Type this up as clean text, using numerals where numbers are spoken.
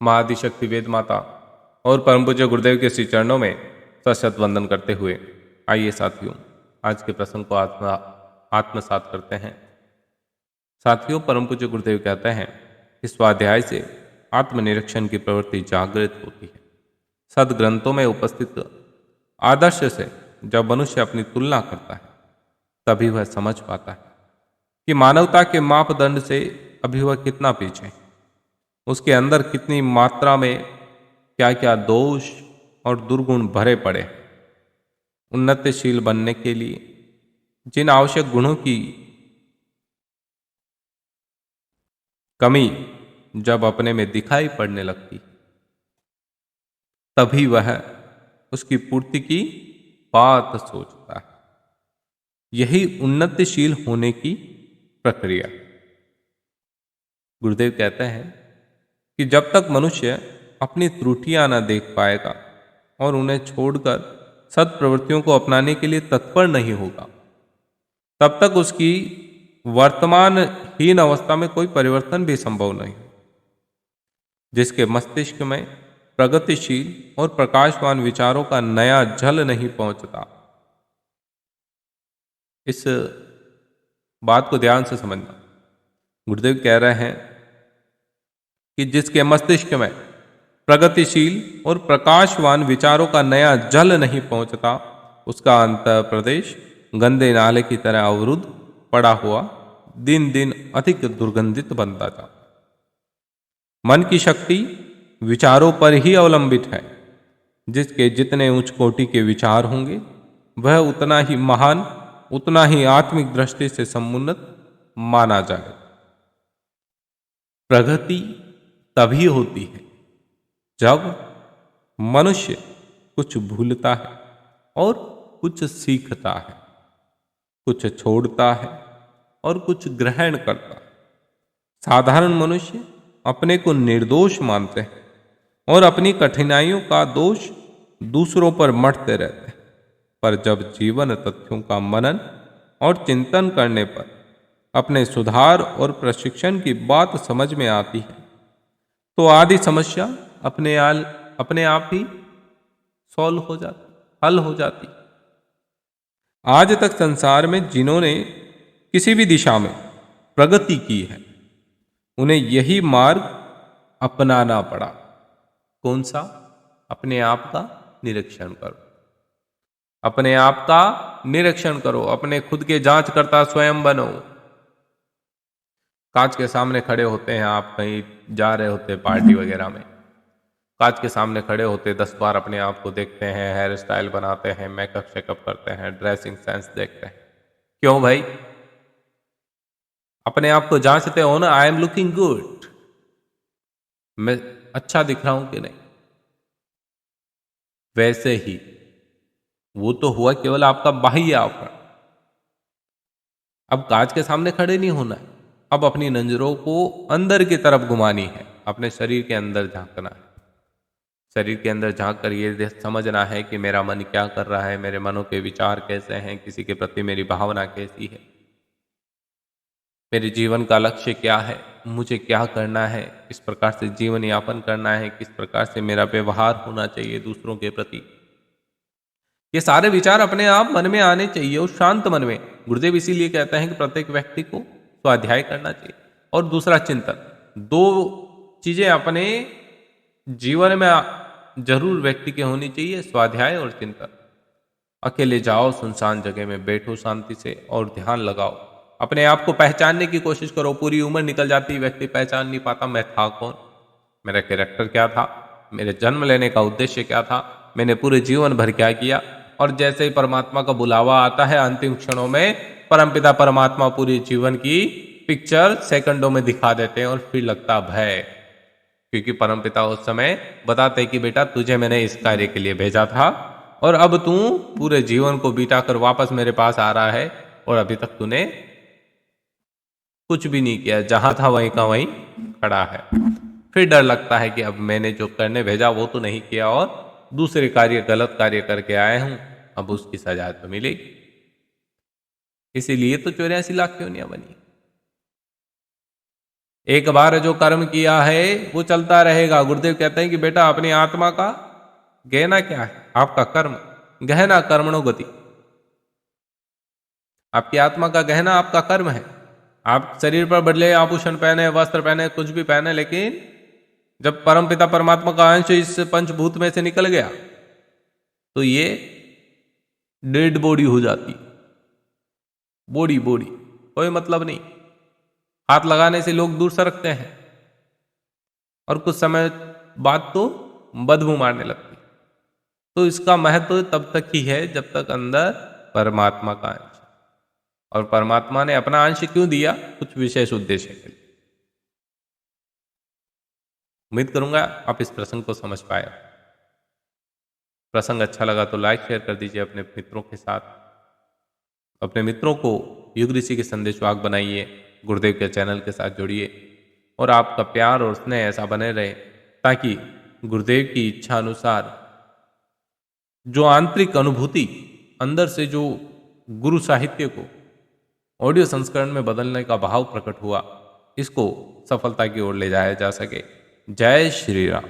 महाआदिशक्ति वेद माता और परम पूज्य गुरुदेव के श्री चरणों में सशत वंदन करते हुए आइए साथियों, आज के प्रसंग को आत्मसात करते हैं। साथियों, परम पूज्य गुरुदेव कहते हैं कि स्वाध्याय से आत्मनिरीक्षण की प्रवृत्ति जागृत होती है। सदग्रंथों में उपस्थित आदर्श से जब मनुष्य अपनी तुलना करता है तभी वह समझ पाता है कि मानवता के मापदंड से अभी वह कितना पीछे है। उसके अंदर कितनी मात्रा में क्या क्या दोष और दुर्गुण भरे पड़े हैं। उन्नतिशील बनने के लिए जिन आवश्यक गुणों की कमी जब अपने में दिखाई पड़ने लगती तभी वह उसकी पूर्ति की बात सोचता है। यही उन्नतिशील होने की प्रक्रिया। गुरुदेव कहते हैं कि जब तक मनुष्य अपनी त्रुटियां न देख पाएगा और उन्हें छोड़कर सत्प्रवृत्तियों को अपनाने के लिए तत्पर नहीं होगा, तब तक उसकी वर्तमान हीन अवस्था में कोई परिवर्तन भी संभव नहीं। जिसके मस्तिष्क में प्रगतिशील और प्रकाशवान विचारों का नया जल नहीं पहुंचता, इस बात को ध्यान से समझना। गुरुदेव कह रहे हैं कि जिसके मस्तिष्क में प्रगतिशील और प्रकाशवान विचारों का नया जल नहीं पहुंचता, उसका अंतः प्रदेश गंदे नाले की तरह अवरुद्ध पड़ा हुआ दिन दिन अधिक दुर्गंधित बनता जाता। मन की शक्ति विचारों पर ही अवलंबित है। जिसके जितने उच्च कोटि के विचार होंगे वह उतना ही महान, उतना ही आत्मिक दृष्टि से समुन्नत माना जाए। प्रगति तभी होती है जब मनुष्य कुछ भूलता है और कुछ सीखता है, कुछ छोड़ता है और कुछ ग्रहण करता है। साधारण मनुष्य अपने को निर्दोष मानते हैं और अपनी कठिनाइयों का दोष दूसरों पर मढ़ते रहते हैं। पर जब जीवन तथ्यों का मनन और चिंतन करने पर अपने सुधार और प्रशिक्षण की बात समझ में आती है तो आदि समस्या अपने आप ही सॉल्व हो जाती, हल हो जाती। आज तक संसार में जिन्होंने किसी भी दिशा में प्रगति की है, उन्हें यही मार्ग अपनाना पड़ा। कौन सा? अपने आप का निरीक्षण करो, अपने आप का निरीक्षण करो, अपने खुद के जांच करता स्वयं बनो। कांच के सामने खड़े होते हैं आप, कहीं जा रहे होते पार्टी वगैरह में, कांच के सामने खड़े होते 10 बार अपने आप को देखते हैं, हेयर स्टाइल बनाते हैं, मेकअप शेकअप करते हैं, ड्रेसिंग सेंस देखते हैं। क्यों भाई? अपने आप को जांचते हो ना, आई एम लुकिंग गुड, मैं अच्छा दिख रहा हूं कि नहीं। वैसे ही वो तो हुआ केवल आपका बाह्य आवरण। अब कांच के सामने खड़े नहीं होना है, अब अपनी नजरों को अंदर की तरफ घुमानी है, अपने शरीर के अंदर झांकना है। शरीर के अंदर झांक कर ये समझना है कि मेरा मन क्या कर रहा है, मेरे मनों के विचार कैसे हैं, किसी के प्रति मेरी भावना कैसी है, मेरे जीवन का लक्ष्य क्या है, मुझे क्या करना है, किस प्रकार से जीवन यापन करना है, किस प्रकार से मेरा व्यवहार होना चाहिए दूसरों के प्रति। ये सारे विचार अपने आप मन में आने चाहिए, उस शांत मन में। गुरुदेव इसीलिए कहते हैं कि प्रत्येक व्यक्ति को स्वाध्याय करना चाहिए और दूसरा चिंतन। दो चीजें अपने जीवन में जरूर व्यक्ति के होनी चाहिए, स्वाध्याय और चिंतन। अकेले जाओ, सुनसान जगह में बैठो शांति से और ध्यान लगाओ। अपने आप को पहचानने की कोशिश करो। पूरी उम्र निकल जाती, व्यक्ति पहचान नहीं पाता मैं था कौन, मेरा कैरेक्टर क्या था, मेरे जन्म लेने का उद्देश्य क्या था, मैंने पूरे जीवन भर क्या किया। और जैसे ही परमात्मा का बुलावा आता है अंतिम क्षणों में, परमपिता परमात्मा पूरी जीवन की पिक्चर सेकंडों में दिखा देते हैं और फिर लगता भय। क्योंकि परमपिता उस समय बताते कि बेटा तुझे मैंने इस कार्य के लिए भेजा था और अब तू पूरे जीवन को बिता कर वापस मेरे पास आ रहा है और अभी तक तूने कुछ भी नहीं किया, जहां था वहीं का वहीं खड़ा है। फिर डर लगता है कि अब मैंने जो करने भेजा वो तो नहीं किया और दूसरे कार्य, गलत कार्य करके आए हूं, अब उसकी सजा तो मिलेगी। इसीलिए तो 84 लाख योनियां बनी। एक बार जो कर्म किया है वो चलता रहेगा। गुरुदेव कहते हैं कि बेटा अपनी आत्मा का गहना क्या है? आपका कर्म। गहना कर्मणो गति। आपकी आत्मा का गहना आपका कर्म है। आप शरीर पर बदले आभूषण पहने, वस्त्र पहने, कुछ भी पहने, लेकिन जब परमपिता परमात्मा का अंश इस पंचभूत में से निकल गया तो ये डेड बॉडी हो जाती। बॉडी बॉडी कोई मतलब नहीं। हाथ लगाने से लोग दूर सरकते हैं और कुछ समय बाद तो बदबू मारने लगती। तो इसका महत्व तब तक ही है जब तक अंदर परमात्मा का अंश। और परमात्मा ने अपना अंश क्यों दिया? कुछ विशेष उद्देश्य के लिए। उम्मीद करूंगा आप इस प्रसंग को समझ पाए। प्रसंग अच्छा लगा तो लाइक शेयर कर दीजिए अपने मित्रों के साथ। अपने मित्रों को युग ऋषि के संदेशवाहक बनाइए। गुरुदेव के चैनल के साथ जुड़िए और आपका प्यार और स्नेह ऐसा बने रहे ताकि गुरुदेव की इच्छा अनुसार जो आंतरिक अनुभूति अंदर से जो गुरु साहित्य को ऑडियो संस्करण में बदलने का भाव प्रकट हुआ, इसको सफलता की ओर ले जाया जा सके। जय श्री राम।